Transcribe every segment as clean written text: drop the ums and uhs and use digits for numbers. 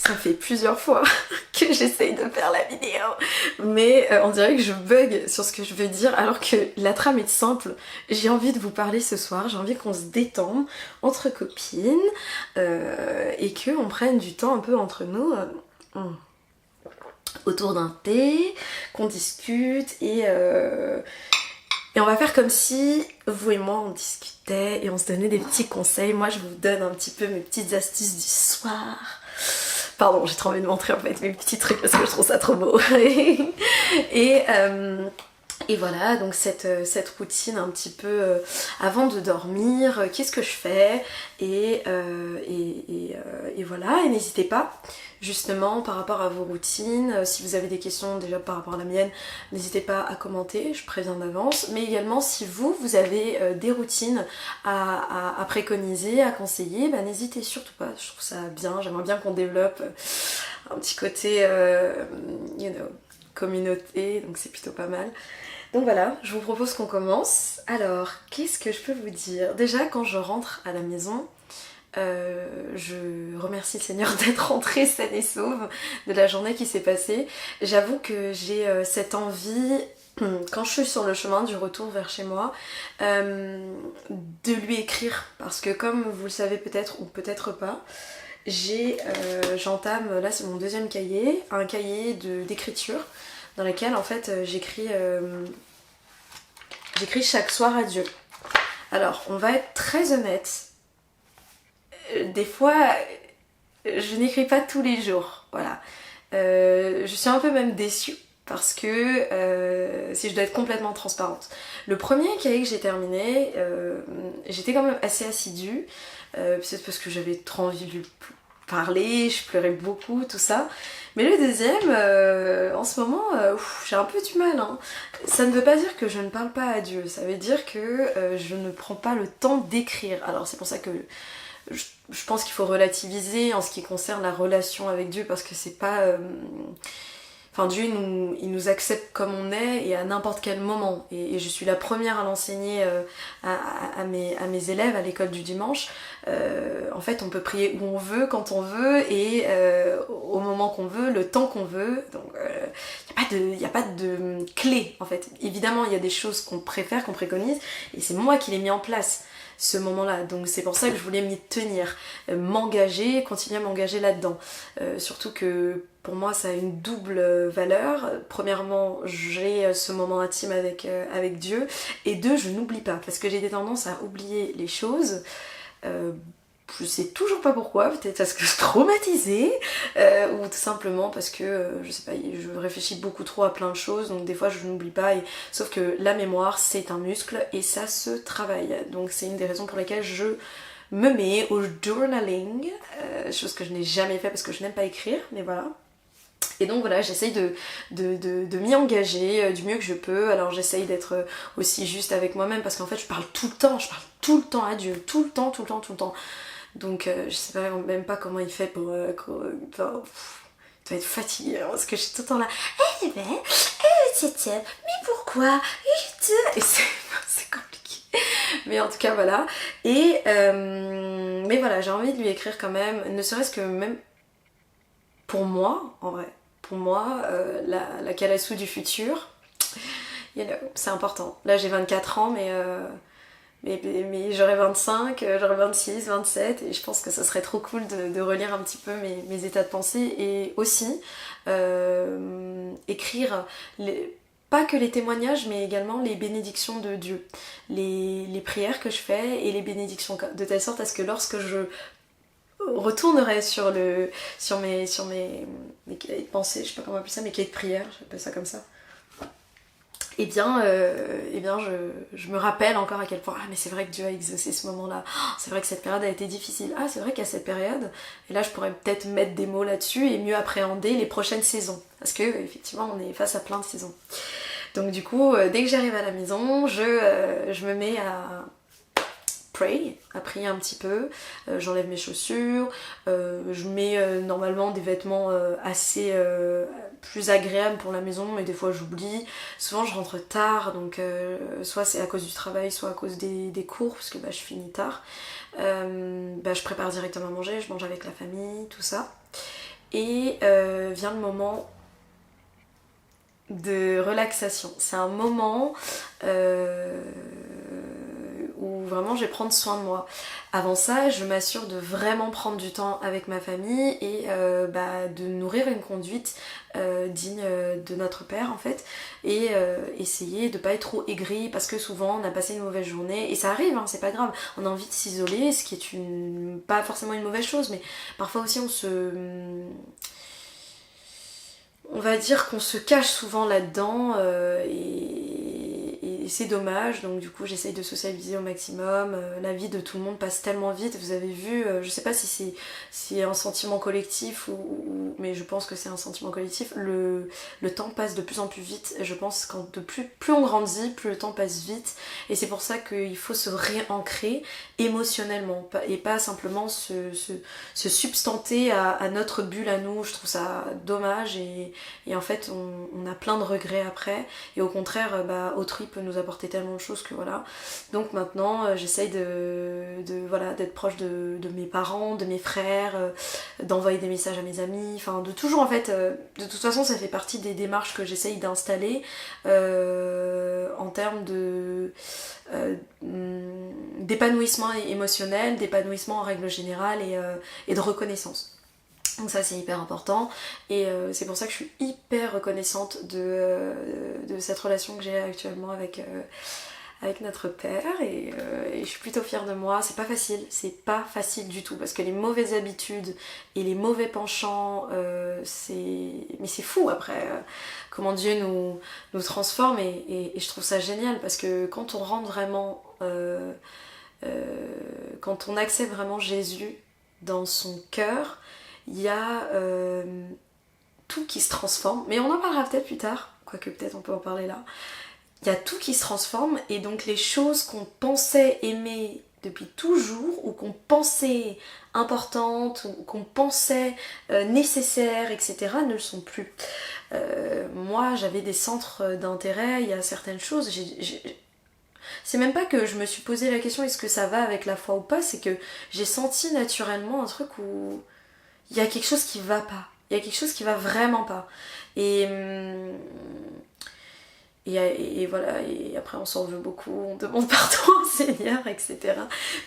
Ça fait plusieurs fois que j'essaye de faire la vidéo, mais on dirait que je bug sur ce que je veux dire alors que la trame est simple. J'ai envie de vous parler ce soir, j'ai envie qu'on se détende entre copines et qu'on prenne du temps un peu entre nous autour d'un thé, qu'on discute et on va faire comme si vous et moi on discutait et on se donnait des petits conseils. Moi je vous donne un petit peu mes petites astuces du soir. Pardon, j'ai trop envie de montrer en fait mes petits trucs parce que je trouve ça trop beau. et, et voilà, donc cette routine un petit peu avant de dormir, qu'est-ce que je fais et voilà, et n'hésitez pas justement par rapport à vos routines, si vous avez des questions déjà par rapport à la mienne, n'hésitez pas à commenter, je préviens d'avance, mais également si vous avez des routines à préconiser, à conseiller, bah, n'hésitez surtout pas, je trouve ça bien, j'aimerais bien qu'on développe un petit côté communauté, donc c'est plutôt pas mal. Donc voilà, je vous propose qu'on commence. Alors, qu'est-ce que je peux vous dire? Déjà, quand je rentre à la maison, je remercie le Seigneur d'être rentrée saine et sauve de la journée qui s'est passée. J'avoue que j'ai cette envie, quand je suis sur le chemin du retour vers chez moi, de lui écrire. Parce que comme vous le savez peut-être ou peut-être pas, j'entame, là c'est mon deuxième cahier, un cahier d'écriture dans lequel en fait j'écris chaque soir à Dieu. Alors, on va être très honnête. Des fois, je n'écris pas tous les jours. Voilà. Je suis un peu même déçue parce que si je dois être complètement transparente. Le premier cahier que j'ai terminé, j'étais quand même assez assidue. Peut-être parce que j'avais trop envie de lui parler, je pleurais beaucoup, tout ça. Mais le deuxième, en ce moment, j'ai un peu du mal. Hein. Ça ne veut pas dire que je ne parle pas à Dieu, ça veut dire que je ne prends pas le temps d'écrire. Alors c'est pour ça que je pense qu'il faut relativiser en ce qui concerne la relation avec Dieu, parce que c'est pas... Enfin, Dieu, il nous accepte comme on est et à n'importe quel moment. Et je suis la première à l'enseigner à mes élèves à l'école du dimanche. En fait, on peut prier où on veut, quand on veut et au moment qu'on veut, le temps qu'on veut. Donc, il n'y a pas de clé, en fait. Évidemment, il y a des choses qu'on préfère, qu'on préconise, et c'est moi qui l'ai mis en place ce moment-là, donc c'est pour ça que je voulais m'y tenir, m'engager, continuer à m'engager là-dedans, surtout que pour moi ça a une double valeur. Premièrement, j'ai ce moment intime avec Dieu, et deux, je n'oublie pas, parce que j'ai des tendances à oublier les choses. Je sais toujours pas pourquoi, peut-être parce que je suis traumatisée, ou tout simplement parce que, je sais pas, je réfléchis beaucoup trop à plein de choses, donc des fois je n'oublie pas, sauf que la mémoire c'est un muscle et ça se travaille, donc c'est une des raisons pour lesquelles je me mets au journaling, chose que je n'ai jamais fait parce que je n'aime pas écrire, mais voilà. Et donc voilà, j'essaye de m'y engager du mieux que je peux. Alors j'essaye d'être aussi juste avec moi-même, parce qu'en fait je parle tout le temps à Dieu, tout le temps. Donc je sais même pas comment il fait pour... il doit être fatigué, hein, parce que je suis tout le temps là. Mais pourquoi? Et c'est compliqué. Mais en tout cas voilà. Et mais voilà, j'ai envie de lui écrire quand même, ne serait-ce que même pour moi, en vrai. Pour moi, la Calassou du futur, c'est important. Là j'ai 24 ans, mais j'aurai 25, j'aurai 26, 27, et je pense que ça serait trop cool de relire un petit peu mes états de pensée, et aussi écrire pas que les témoignages, mais également les bénédictions de Dieu, les prières que je fais et les bénédictions, de telle sorte à ce que lorsque je retournerai sur mes cahiers de pensée, je sais pas comment appeler ça, mes cahiers de prière, j'appelle ça comme ça. Eh bien, je me rappelle encore à quel point, ah mais c'est vrai que Dieu a exaucé ce moment-là, c'est vrai que cette période a été difficile, ah c'est vrai qu'à cette période, et là je pourrais peut-être mettre des mots là-dessus et mieux appréhender les prochaines saisons, parce que effectivement on est face à plein de saisons. Donc du coup, dès que j'arrive à la maison, je me mets à pray, à prier un petit peu, j'enlève mes chaussures, je mets normalement des vêtements assez plus agréables pour la maison, mais des fois j'oublie. Souvent je rentre tard, donc soit c'est à cause du travail, soit à cause des cours, parce que je finis tard. Je prépare directement à manger, je mange avec la famille, tout ça. et vient le moment de relaxation. C'est un moment où vraiment je vais prendre soin de moi. Avant ça, je m'assure de vraiment prendre du temps avec ma famille et de nourrir une conduite digne de notre père en fait, et essayer de pas être trop aigri parce que souvent on a passé une mauvaise journée et ça arrive, hein, c'est pas grave, on a envie de s'isoler, ce qui est pas forcément une mauvaise chose, mais parfois aussi on va dire qu'on se cache souvent là-dedans et c'est dommage, donc du coup j'essaye de socialiser au maximum. La vie de tout le monde passe tellement vite, vous avez vu, je sais pas si c'est un sentiment collectif mais je pense que c'est un sentiment collectif, le temps passe de plus en plus vite, et je pense que plus on grandit, plus le temps passe vite, et c'est pour ça qu'il faut se réancrer émotionnellement et pas simplement se substanter à notre bulle à nous. Je trouve ça dommage et en fait on a plein de regrets après, et au contraire autrui peut nous apporter tellement de choses que voilà. Donc maintenant j'essaye d'être proche de mes parents, de mes frères, d'envoyer des messages à mes amis, enfin de toujours en fait, de toute façon ça fait partie des démarches que j'essaye d'installer en termes d'épanouissement émotionnel, d'épanouissement en règle générale et de reconnaissance. Donc ça c'est hyper important, et c'est pour ça que je suis hyper reconnaissante de cette relation que j'ai actuellement avec notre père, et je suis plutôt fière de moi. C'est pas facile du tout, parce que les mauvaises habitudes et les mauvais penchants, mais c'est fou après comment Dieu nous transforme, et je trouve ça génial, parce que quand on rentre vraiment, quand on accepte vraiment Jésus dans son cœur, il y a tout qui se transforme, mais on en parlera peut-être plus tard, quoique peut-être on peut en parler là. Il y a tout qui se transforme, et donc les choses qu'on pensait aimer depuis toujours, ou qu'on pensait importantes, ou qu'on pensait nécessaires, etc., ne le sont plus. Moi j'avais des centres d'intérêt, il y a certaines choses, c'est même pas que je me suis posé la question est-ce que ça va avec la foi ou pas, c'est que j'ai senti naturellement un truc où il y a quelque chose qui va pas, il y a quelque chose qui va vraiment pas, et voilà, et après on s'en veut beaucoup, on demande pardon au Seigneur, etc.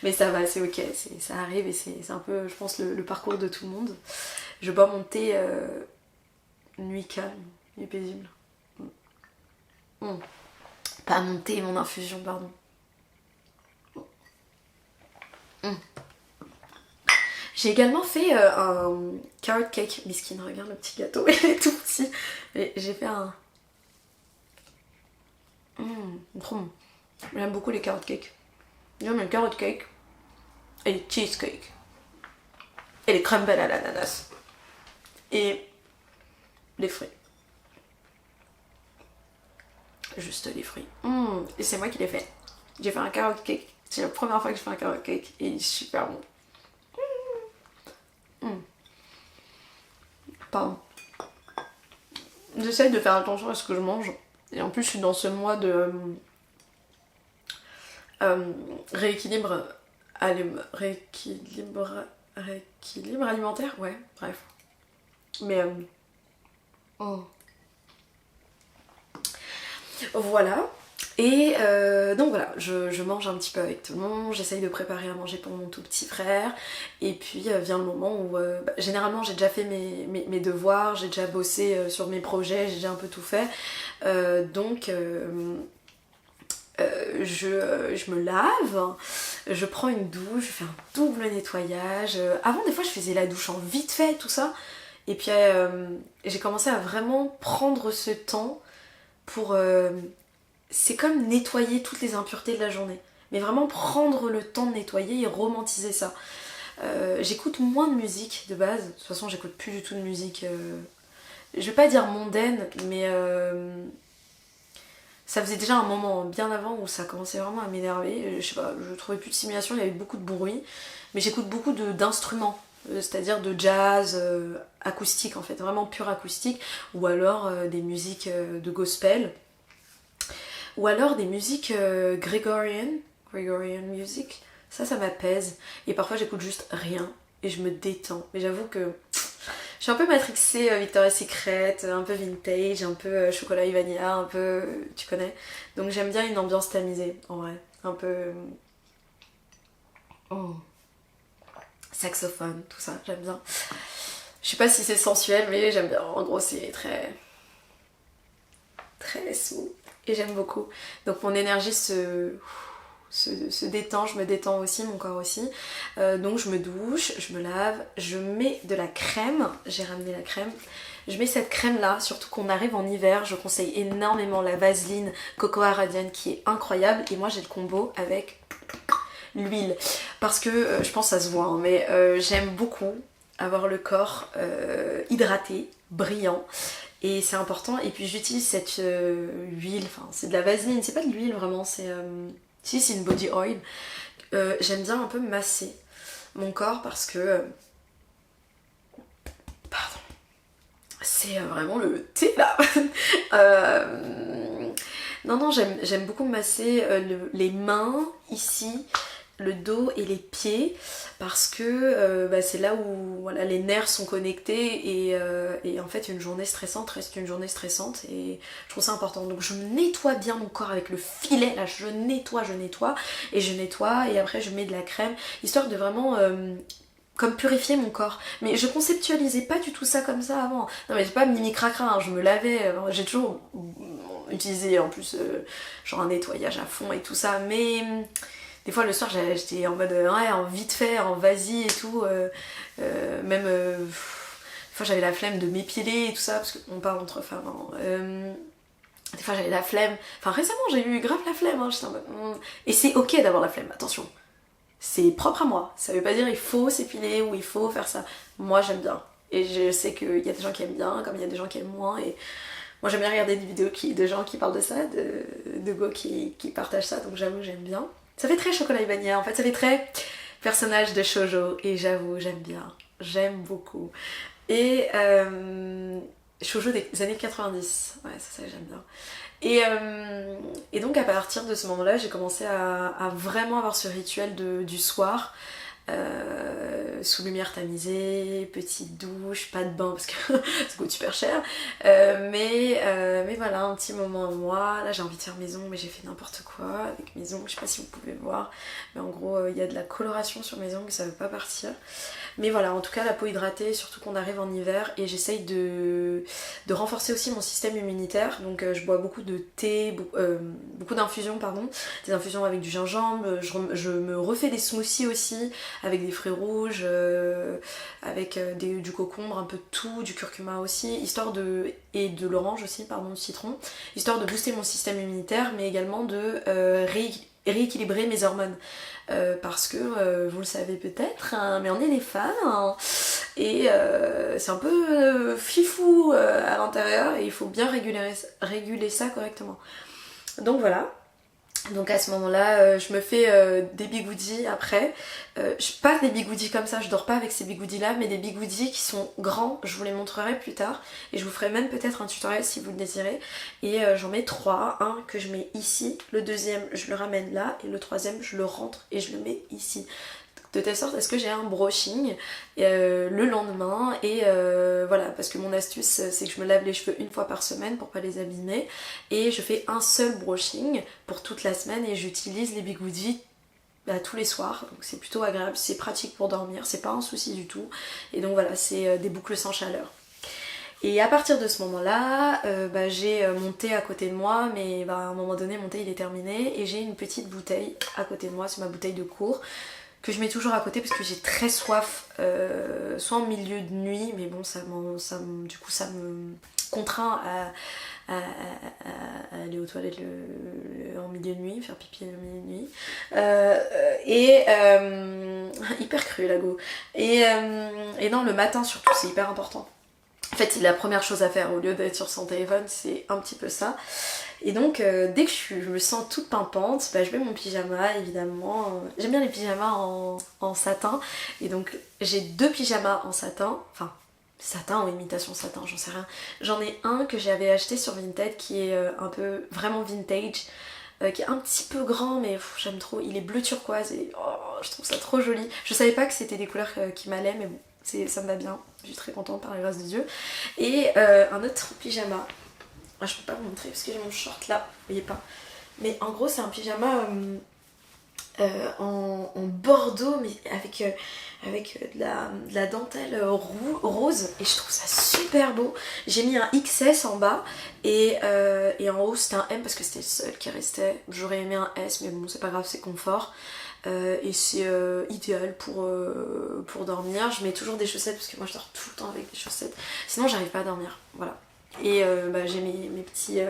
Mais ça va, c'est ok, ça arrive, et c'est un peu, je pense, le parcours de tout le monde. Je bois mon thé nuit calme, nuit paisible. Pas mon thé, mon infusion, pardon. J'ai également fait un carrot cake. Miskin, regarde le petit gâteau, il est tout petit. Et j'ai fait un... trop bon. J'aime beaucoup les carrot cakes. J'aime les carrot cake et les cheesecake. Et les crumbles à l'ananas. Et les fruits. Juste les fruits. Et c'est moi qui l'ai fait. J'ai fait un carrot cake. C'est la première fois que je fais un carrot cake et il est super bon. Pardon. J'essaye de faire attention à ce que je mange. Et en plus, je suis dans ce mois de rééquilibre alimentaire. Ouais, bref. Mais voilà. Et donc voilà, je mange un petit peu avec tout le monde, j'essaye de préparer à manger pour mon tout petit frère, et puis vient le moment où généralement j'ai déjà fait mes devoirs, j'ai déjà bossé sur mes projets, j'ai déjà un peu tout fait, donc je me lave, je prends une douche, je fais un double nettoyage. Avant des fois je faisais la douche en vite fait, tout ça, et puis j'ai commencé à vraiment prendre ce temps pour... c'est comme nettoyer toutes les impuretés de la journée. Mais vraiment prendre le temps de nettoyer et romantiser ça. J'écoute moins de musique de base. De toute façon, j'écoute plus du tout de musique. Je vais pas dire mondaine, mais ça faisait déjà un moment bien avant où ça commençait vraiment à m'énerver. Je sais pas, je trouvais plus de stimulation, il y avait beaucoup de bruit. Mais j'écoute beaucoup d'instruments. C'est-à-dire de jazz acoustique en fait, vraiment pur acoustique. Ou alors des musiques de gospel. Ou alors des musiques Gregorian music, ça m'apaise. Et parfois j'écoute juste rien et je me détends. Mais j'avoue que Je suis un peu matrixée Victoria's Secret, un peu vintage, un peu chocolat et vanilla, un peu... tu connais. Donc j'aime bien une ambiance tamisée, en vrai. Un peu... saxophone, tout ça, j'aime bien. Je sais pas si c'est sensuel, mais j'aime bien. En gros, c'est très... très smooth. Et j'aime beaucoup. Donc mon énergie se détend, je me détends aussi, mon corps aussi. Donc je me douche, je me lave, je mets de la crème, j'ai ramené la crème. Je mets cette crème là, surtout qu'on arrive en hiver, je conseille énormément la Vaseline Cocoa Radiant qui est incroyable. Et moi j'ai le combo avec l'huile. Parce que, je pense que ça se voit, hein, mais j'aime beaucoup avoir le corps hydraté, brillant. Et c'est important. Et puis j'utilise cette huile, enfin c'est de la vaseline, c'est pas de l'huile vraiment, c'est... si c'est une body oil. J'aime bien un peu masser mon corps parce que... pardon. C'est vraiment le thé là. Non, non, j'aime beaucoup masser les mains ici, le dos et les pieds parce que c'est là où voilà, les nerfs sont connectés et en fait une journée stressante reste une journée stressante et je trouve ça important. Donc je nettoie bien mon corps avec le filet, là je nettoie et après je mets de la crème histoire de vraiment... comme purifier mon corps. Mais je conceptualisais pas du tout ça comme ça avant. Non mais c'est pas mini cracra, hein, je me lavais, j'ai toujours utilisé en plus genre un nettoyage à fond et tout ça, mais des fois le soir j'étais en mode ouais, en vite fait, en vas-y et tout, même des fois j'avais la flemme de m'épiler et tout ça, parce qu'on parle entre femmes, hein. Des fois j'avais la flemme, enfin récemment j'ai eu grave la flemme, hein, j'étais en mode, et c'est ok d'avoir la flemme, attention. C'est propre à moi, ça veut pas dire il faut s'épiler ou il faut faire ça. Moi j'aime bien. Et je sais qu'il y a des gens qui aiment bien, comme il y a des gens qui aiment moins. Et moi j'aime bien regarder des vidéos de gens qui parlent de ça, de go qui partagent ça, donc j'avoue j'aime bien. Ça fait très chocolat et vanilla, en fait ça fait très personnage de shoujo. Et j'avoue j'aime bien, j'aime beaucoup. Et shoujo des années 90, ouais c'est ça que j'aime bien. Et donc à partir de ce moment-là, j'ai commencé à vraiment avoir ce rituel du soir, sous lumière tamisée, petite douche, pas de bain parce que ça coûte super cher, mais voilà, un petit moment à moi. Là j'ai envie de faire maison, mais j'ai fait n'importe quoi avec mes ongles, je sais pas si vous pouvez voir, mais en gros il y a de la coloration sur mes ongles, ça veut pas partir. Mais voilà, en tout cas la peau hydratée, surtout qu'on arrive en hiver, et j'essaye de renforcer aussi mon système immunitaire. Donc je bois beaucoup de thé, beaucoup d'infusions, pardon, des infusions avec du gingembre, je me refais des smoothies aussi, avec des fruits rouges, avec du concombre, un peu de tout, du curcuma aussi, et de l'orange aussi, pardon, du citron, histoire de booster mon système immunitaire, mais également de rééquilibrer mes hormones. Parce que vous le savez peut-être, hein, mais on est des femmes, hein, et c'est un peu fifou à l'intérieur et il faut bien réguler ça correctement. Donc voilà. Donc à ce moment-là, je me fais des bigoudis après. Pas des bigoudis comme ça, je dors pas avec ces bigoudis là, mais des bigoudis qui sont grands, je vous les montrerai plus tard. Et je vous ferai même peut-être un tutoriel si vous le désirez. Et j'en mets 3, un que je mets ici, le deuxième je le ramène là, et le troisième je le rentre et je le mets ici. De telle sorte à ce que j'ai un brushing le lendemain et voilà, parce que mon astuce c'est que je me lave les cheveux une fois par semaine pour pas les abîmer et je fais un seul brushing pour toute la semaine et j'utilise les bigoudis tous les soirs, donc c'est plutôt agréable, c'est pratique pour dormir, c'est pas un souci du tout et donc voilà, c'est des boucles sans chaleur. Et à partir de ce moment-là, j'ai mon thé à côté de moi, mais à un moment donné mon thé il est terminé et j'ai une petite bouteille à côté de moi, c'est ma bouteille de cours que je mets toujours à côté parce que j'ai très soif, soit en milieu de nuit, mais bon du coup ça me contraint à aller aux toilettes en milieu de nuit, faire pipi en milieu de nuit, hyper cru la go, et non, le matin surtout c'est hyper important. En fait c'est la première chose à faire au lieu d'être sur son téléphone, c'est un petit peu ça. Et donc dès que je me sens toute pimpante, je mets mon pyjama évidemment. J'aime bien les pyjamas en satin. Et donc j'ai 2 pyjamas en satin. Enfin satin ou imitation satin, j'en sais rien. J'en ai un que j'avais acheté sur Vinted qui est un peu vraiment vintage. Qui est un petit peu grand mais j'aime trop. Il est bleu turquoise et je trouve ça trop joli. Je savais pas que c'était des couleurs qui m'allaient mais bon. ça me va bien, je suis très contente par la grâce de Dieu. Et un autre pyjama, je peux pas vous montrer parce que j'ai mon short là, vous voyez pas. Mais en gros c'est un pyjama en bordeaux mais avec de la dentelle rose et je trouve ça super beau. J'ai mis un XS en bas et en haut c'était un M parce que c'était le seul qui restait. J'aurais aimé un S mais bon c'est pas grave, c'est confort. Et c'est idéal pour dormir. Je mets toujours des chaussettes parce que moi je dors tout le temps avec des chaussettes. Sinon j'arrive pas à dormir. Voilà. Et j'ai mes petits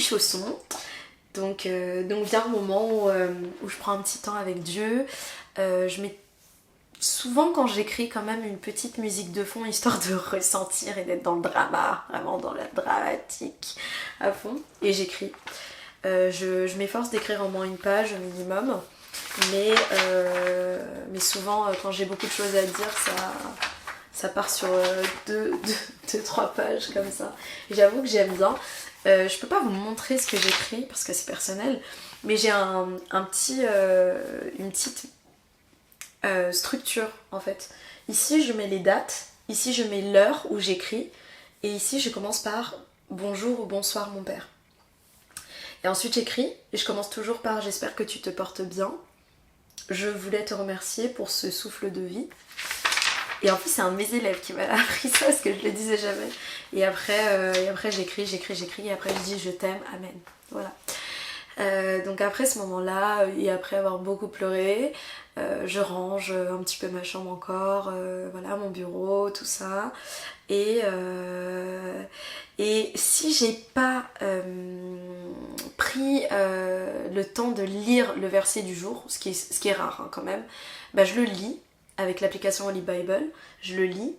chaussons. Donc vient le moment où je prends un petit temps avec Dieu. Je mets souvent quand j'écris quand même une petite musique de fond histoire de ressentir et d'être dans le drama, vraiment dans la dramatique à fond. Et j'écris. Je m'efforce d'écrire au moins une page au minimum. Mais souvent quand j'ai beaucoup de choses à dire ça part sur 2-3 pages comme ça. Et j'avoue que j'aime bien. Je peux pas vous montrer ce que j'écris parce que c'est personnel, mais j'ai une petite structure en fait. Ici je mets les dates, ici je mets l'heure où j'écris, et ici je commence par bonjour ou bonsoir mon père. Et ensuite j'écris, et je commence toujours par j'espère que tu te portes bien. Je voulais te remercier pour ce souffle de vie. Et en plus c'est un de mes élèves qui m'a appris ça parce que je le disais jamais. Et après j'écris, et après je dis je t'aime, amen. Voilà. Donc après ce moment-là, et après avoir beaucoup pleuré, je range un petit peu ma chambre encore, voilà, mon bureau, tout ça. Et si j'ai pas pris le temps de lire le verset du jour, ce qui est rare hein, quand même, bah, je le lis avec l'application Holy Bible, je le lis.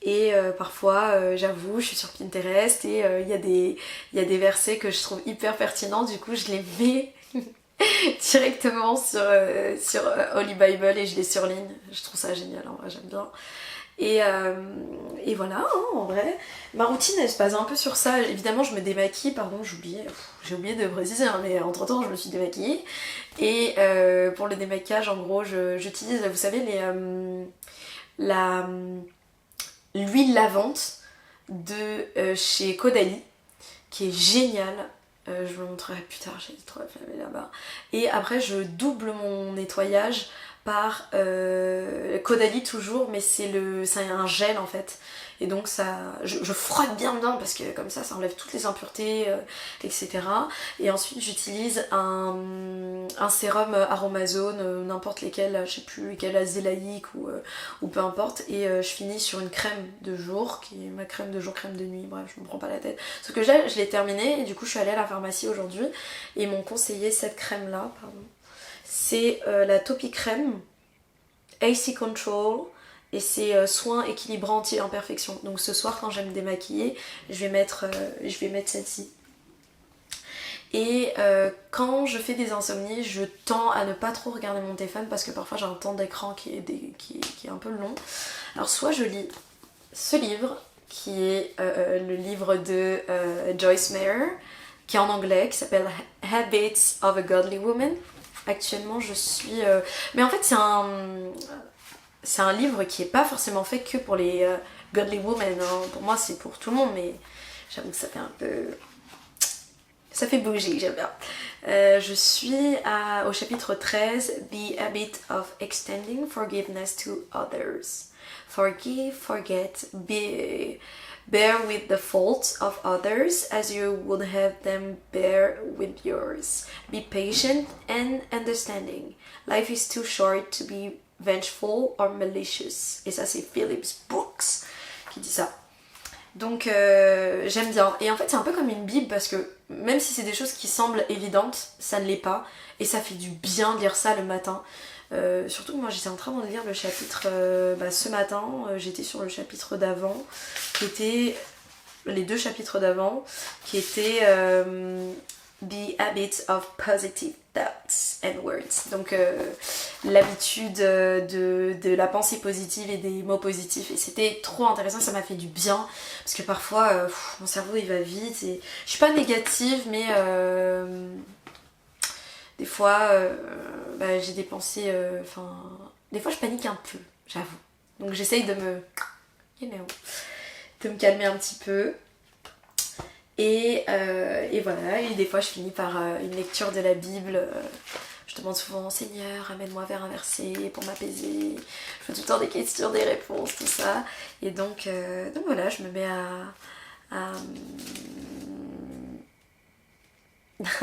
Et parfois, j'avoue, je suis sur Pinterest et il y a des versets que je trouve hyper pertinents, du coup je les mets directement sur Holy Bible et je les surligne. Je trouve ça génial, en vrai, j'aime bien. Et voilà, hein, en vrai. Ma routine, elle se base un peu sur ça. Évidemment, je me démaquille, pardon, j'ai oublié de préciser, hein, mais entre temps, je me suis démaquillée. Et pour le démaquillage, en gros, j'utilise, vous savez, l'huile lavante de chez Caudalie, qui est géniale. Je vous le montrerai plus tard, j'ai trop la là-bas. Et après, je double mon nettoyage par Caudalie toujours, mais c'est un gel en fait. Et donc je frotte bien dedans parce que comme ça enlève toutes les impuretés, etc. Et ensuite j'utilise un sérum Aromazone, n'importe lesquels, je sais plus lesquels, azélaïque ou peu importe. Et je finis sur une crème de jour, qui est ma crème de jour, crème de nuit, bref, je me prends pas la tête. Sauf que je l'ai terminée et du coup je suis allée à la pharmacie aujourd'hui et ils m'ont conseillé cette crème là, pardon. C'est la Topi Crème AC Control et c'est soin équilibrant anti-imperfection. Donc ce soir quand je vais me démaquiller, je vais mettre celle-ci. Et quand je fais des insomnies, je tends à ne pas trop regarder mon téléphone parce que parfois j'ai un temps d'écran qui est un peu long. Alors soit je lis ce livre qui est le livre de Joyce Meyer, qui est en anglais, qui s'appelle Habits of a Godly Woman. Actuellement je suis... Mais en fait c'est un livre qui est pas forcément fait que pour les Godly Women, hein. Pour moi c'est pour tout le monde, mais j'avoue que ça fait un peu... Ça fait bouger, j'aime bien. Je suis au chapitre 13, The Habit of Extending Forgiveness to Others. Forgive, forget, bear with the faults of others as you would have them bear with yours. Be patient and understanding. Life is too short to be vengeful or malicious. Et ça c'est Phillips Brooks qui dit ça. Donc j'aime bien. Et en fait c'est un peu comme une bible parce que même si c'est des choses qui semblent évidentes, ça ne l'est pas. Et ça fait du bien de lire ça le matin. Surtout que moi j'étais en train de lire le chapitre ce matin, j'étais sur le chapitre d'avant, qui était les 2 chapitres d'avant, qui étaient The Habit of Positive Thoughts and Words. Donc l'habitude de la pensée positive et des mots positifs. Et c'était trop intéressant, ça m'a fait du bien. Parce que parfois mon cerveau il va vite. Et je suis pas négative, mais des fois j'ai des pensées. Des fois je panique un peu, j'avoue. Donc j'essaye de me... de me calmer un petit peu. Et voilà, et des fois je finis par une lecture de la Bible. Je demande souvent, Seigneur, amène-moi vers un verset pour m'apaiser. Je fais tout le temps des questions, des réponses, tout ça. Et donc voilà, je me mets à...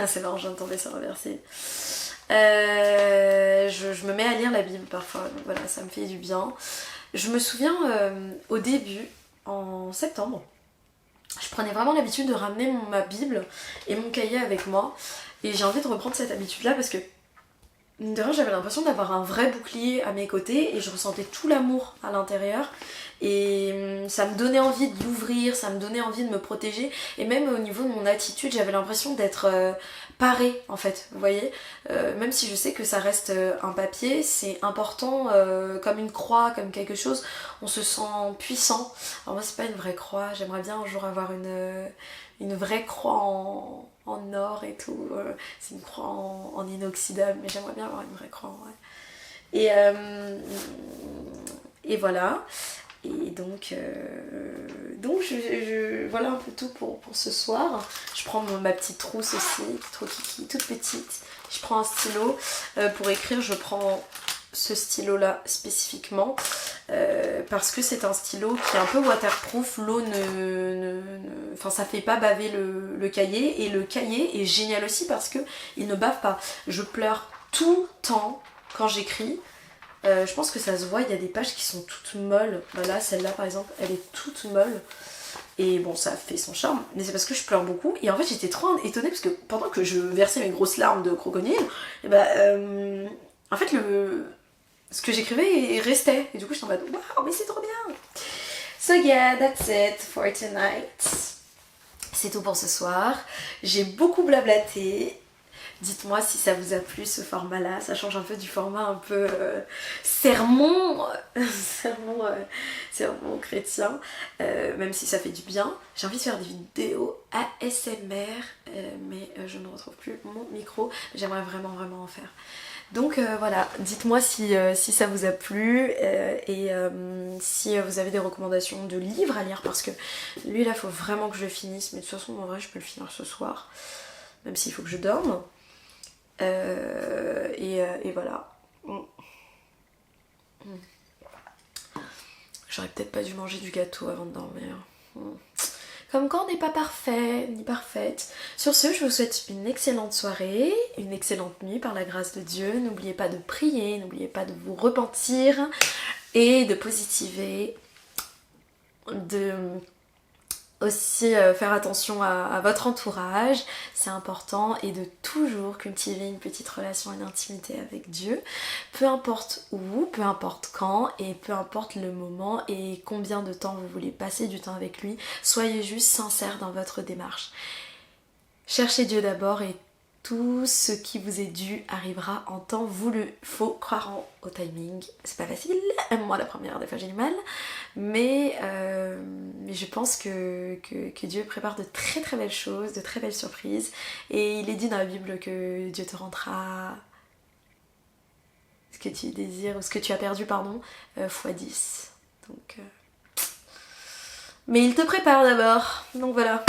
C'est marrant, je viens de tomber sur un verset. Je me mets à lire la Bible parfois, donc voilà, ça me fait du bien. Je me souviens au début, en septembre, je prenais vraiment l'habitude de ramener ma Bible et mon cahier avec moi. Et j'ai envie de reprendre cette habitude-là parce que mine de rien, j'avais l'impression d'avoir un vrai bouclier à mes côtés et je ressentais tout l'amour à l'intérieur. Et ça me donnait envie de l'ouvrir, ça me donnait envie de me protéger. Et même au niveau de mon attitude, j'avais l'impression d'être parée en fait, vous voyez. Même si je sais que ça reste un papier, c'est important comme une croix, comme quelque chose. On se sent puissant. Alors moi c'est pas une vraie croix, j'aimerais bien un jour avoir une vraie croix en or et tout. C'est une croix en inoxydable, mais j'aimerais bien avoir une vraie croix en vrai. Et voilà. Et donc voilà un peu tout pour ce soir. Je prends ma petite trousse aussi, trop kiki, toute petite. Je prends un stylo. Pour écrire, je prends ce stylo là spécifiquement parce que c'est un stylo qui est un peu waterproof. L'eau enfin ça fait pas baver le cahier, et le cahier est génial aussi parce que il ne bave pas. Je pleure tout le temps quand j'écris. Je pense que ça se voit, il y a des pages qui sont toutes molles. Voilà, celle-là par exemple, elle est toute molle. Et bon, ça fait son charme, mais c'est parce que je pleure beaucoup. Et en fait, j'étais trop étonnée parce que pendant que je versais mes grosses larmes de crocodile, et en fait, ce que j'écrivais restait. Et du coup, j'étais en mode waouh, mais c'est trop bien! So yeah, that's it for tonight. C'est tout pour ce soir. J'ai beaucoup blablaté. Dites-moi si ça vous a plu ce format-là, ça change un peu du format un peu sermon chrétien, même si ça fait du bien. J'ai envie de faire des vidéos ASMR, mais je ne retrouve plus mon micro. J'aimerais vraiment en faire. Donc voilà, dites-moi si ça vous a plu et si vous avez des recommandations de livres à lire, parce que lui là, il faut vraiment que je le finisse, mais de toute façon, en vrai, je peux le finir ce soir, même s'il faut que je dorme. Et voilà. J'aurais peut-être pas dû manger du gâteau avant de dormir. Comme quand on n'est pas parfait ni parfaite. Sur ce, je vous souhaite une excellente soirée, une excellente nuit par la grâce de Dieu. N'oubliez pas de prier, n'oubliez pas de vous repentir et de positiver, de aussi faire attention à votre entourage, c'est important, et de toujours cultiver une petite relation, une intimité avec Dieu, peu importe où, peu importe quand, et peu importe le moment et combien de temps vous voulez passer du temps avec lui. Soyez juste sincère dans votre démarche. Cherchez Dieu d'abord et tout ce qui vous est dû arrivera en temps voulu. Faut croire au timing. C'est pas facile. Moi, la première, des fois, j'ai du mal. Mais je pense que Dieu prépare de très très belles choses, de très belles surprises. Et il est dit dans la Bible que Dieu te rendra ce que tu désires, ou ce que tu as perdu, pardon, fois 10. Donc, mais il te prépare d'abord. Donc voilà.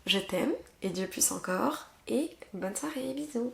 Je t'aime, et Dieu puisse encore. Et bonne soirée, bisous.